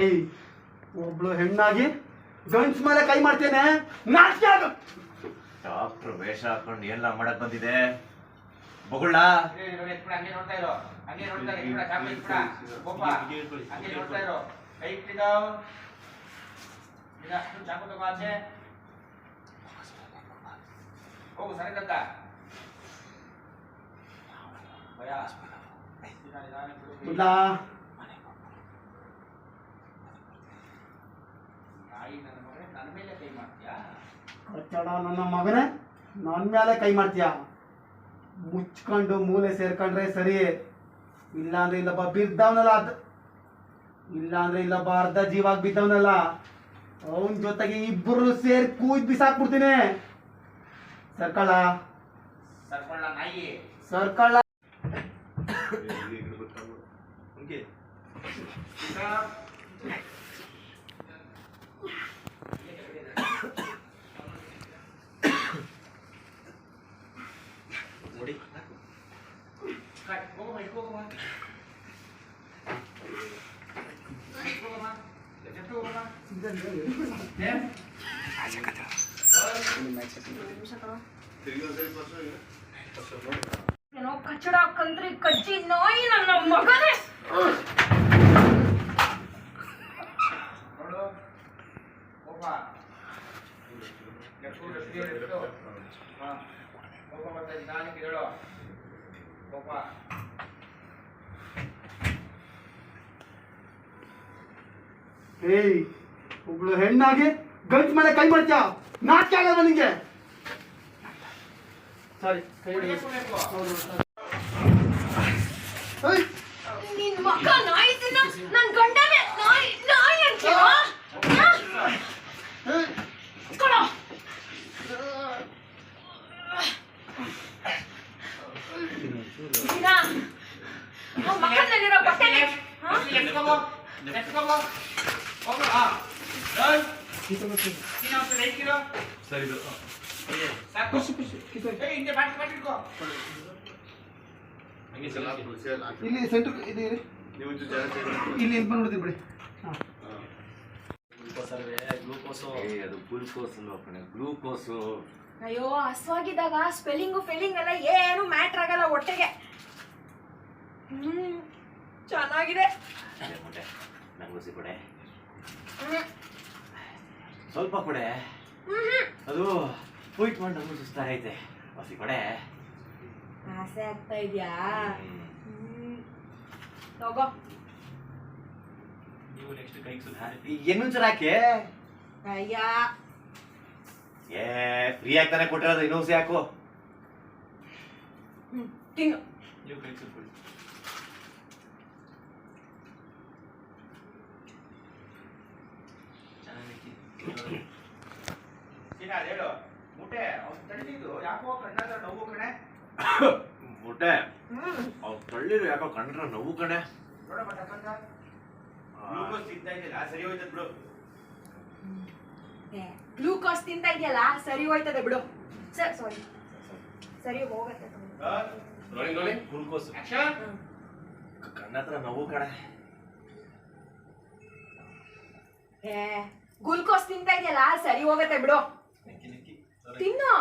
ಏಯ್, ಒಬ್ಳು ಹೆಣ್ಣಾಗಿ ಗಂಡ್ಸ್ ಮೇಲೆ ಕೈ ಮಾಡ್ತೇನೆ, ನಾಚಿಕೆ ಆಗ. ಡಾಕ್ಟರ್ ವೇಷ ಹಾಕೊಂಡು ಎಲ್ಲ ಮಾಡಕ್ ಬಂದಿದೆ ಬೊಗುಳ. ಹಂಗೆ ನೋಡ್ತಾ ಇರೋ, ಹಂಗೆ ನೋಡ್ತಾರೆ ಇಬ್ರ ಚಾಪೆ ಇಬ್ರ ಕೋಪ ಹಂಗೆ ನೋಡ್ತಾ ಇರೋ. ಕೈ ಇಟ್ಟಿದ್ದು ಚಾಕು ತಗೋ ಆಚೆ ಹೋಗು ಸರಿದಕ್ಕ ಭಯ ಇಲ್ಲ, ನಾಯಿ ನನ್ನ ಮಗನೇ ನನ್ನ ಮೇಲೆ ಕೈ ಮಾಡ್ತೀಯಾ? ಕಚ್ಚಡ ನನ್ನ ಮಗನೇ, ನನ್ನ ಮೇಲೆ ಕೈ ಮಾಡ್ತೀಯ? ಮುಚ್ಕೊಂಡು ಮೂಲೆ ಸೇರ್ಕೊಂಡ್ರೆ ಸರಿ, ಇಲ್ಲಾಂದ್ರೆ ಇಲ್ಲೊಬ್ಬ ಬಿದ್ದವನಲ್ಲ, ಇಲ್ಲಾಂದ್ರೆ ಇಲ್ಲೊಬ್ಬ ಅರ್ಧ ಜೀವಾಗ ಬಿದ್ದವನಲ್ಲ, ಅವನ ಜೊತೆಗೆ ಇಬ್ಬರು ಸೇರಿ ಕೂದ್ ಬಿಸಾಕ್ಬಿಡ್ತೀನಿ. ಸರ್ಕಳ ಸರ್ಕೊಳ್ಳ ನಾಯಿ ಸರ್ಕಳ. ನೋಡಿ ಹೋಗಮ್ಮ ಇಟ್ಕೋಗಮ್ಮ ಇಟ್ಕೋಗಮ್ಮ ಎಷ್ಟು ಹೋಗಮ್ಮ ಏನೋ ಕಚ್ಚಡ ಕಂತ್ರಿ ಕಜ್ಜಿ ನಾಯಿ ನನ್ನ ಮಗನೇ. ನೋಡು ಕೋಪ ಎಷ್ಟು ಕೋಪ ಮತ್ತೆ ನಿಧಾನಕ್ಕೆ ಹೇಳೋ ಕೋಪ. ಏಯ್, ಒಬ್ಳು ಹೆಣ್ಣಾಗಿ ಗಂಡ್ಸ್ ಮೇಲೆ ಕೈ ಮಾಡ್ತೀಯ? ನಾಚಿಕೆ ಆಗಲ್ವಾ ನಿಂಗೆ? ಸಾರಿ, ಕೈ ಹಿಡಿ. ಏಯ್, ನಿನ್ ಮಗ ನಾಯಿ ತಿನ್ನ ನನ್ ಗಂಡನೇ ನಾಯಿ ನಾಯಿ ಅಂತೀಯ? ಏಯ್, ಕೊಡು. ಮೀರಾ, ಅವ್ನ್ ಮಕ್ಕಳಲ್ಲಿರೋ ಬಟ್ಟೆನೆ ಎತ್ಕೋಬೋ ಹೋಗು. ನೀನು ರೈಟ್ ಕಿಲೋ ಸರಿ ಸಾಕು. ಏ ಹಿಂದೆ ಬಾಟಿ ಇಟ್ಕೋ. ಇಲ್ಲಿ ಸೆಂಟರ್ ಇದು ಇರಿ. ಇಲ್ಲಿ ಇಲ್ಲಿ ಬಂದ್ಬಿಡ್ತೀವಿ ಬಿಡಿ. ಅದು ಗ್ಲೂಕೋಸ್ ಅಲ್ವಾ ಕಣೆ, ಗ್ಲೂಕೋಸು. ಅಯ್ಯೋ, ಹಸ್ವಾಗಿದ್ದಾಗ ಸ್ಪೆಲ್ಲಿಂಗು ಫಿಲ್ಲಿಂಗ್ ಎಲ್ಲ ಏನು ಮ್ಯಾಟ್ರ್ ಆಗಲ್ಲ ಹೊಟ್ಟೆಗೆ. ಚೆನ್ನಾಗಿದೆ. ಮುಟ್ಟೆ ನಂಗುಸಿ ಕೊಡೆ, ಸ್ವಲ್ಪ ಕೊಡೆ. ಅದು ಹೋಯ್ತು ಮಾಡಿ ನಮಗೂ ಸುಸ್ತಾಗೈತೆ, ಹಸಿ ಕೊಡೆ. ಆಸೆ ಆಗ್ತಾ ಇದ್ಯಾ? ತಗೋ. ನೀವು ನೆಕ್ಸ್ಟ್ ಕೈಗೆ ಸುಧಾರಿ ಇನ್ನೊಂಚೂರು ಹಾಕಿ. ಅಯ್ಯ, ಏ ಫ್ರೀ ಆಗ್ತಾನೆ ಕೊಟ್ಟಿರೋದು, ಇನ್ನೊಂದ್ಸಿ ಹಾಕು. ತಿನ್ನು. ನೀವು ಕೈಗೆ ಸುತ್ಕೊಳ್ಳಿ. ಹೇಳು ಮುಟ್ಟೆ ಅವ್ನು ತಳ್ಳಿದ್ದು ಯಾಕೋ ಕಣ್ಣಾಗ ನೋವು ಕಣೆ. ಮುಟ್ಟೆ ಅವ್ರು ತಳ್ಳಿರು ಯಾಕೋ ಕಂಡ್ರ ನೋವು ಕಣೆ. ನೋಡಮ್ಮ ಟಕ್ಕಂತ ಗ್ಲೂಕೋಸ್ ತಿಂತಾ ಇದೆಯಲ್ಲ ಸರಿ ಹೋಯ್ತದ ಬಿಡು. ಗ್ಲೂಕೋಸ್ ತಿಂತ ಇದೆಯಲ್ಲ ಸರಿ ಹೋಯ್ತದೆ ಬಿಡು. ಸಾರಿ, ಸರಿ ಹೋಗತ್ತೆ. Glucose action. ಕಣ್ಣ ಹತ್ರ ನೋವು ಕಣೆ. ಗ್ಲೂಕೋಸ್ ತಿಂತ ಇದೆಯಲ್ಲ ಸರಿ ಹೋಗತ್ತೆ ಬಿಡು. ತಿನ್ನು.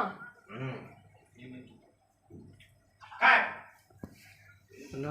ಕಟ್. ಅಲ್ಲ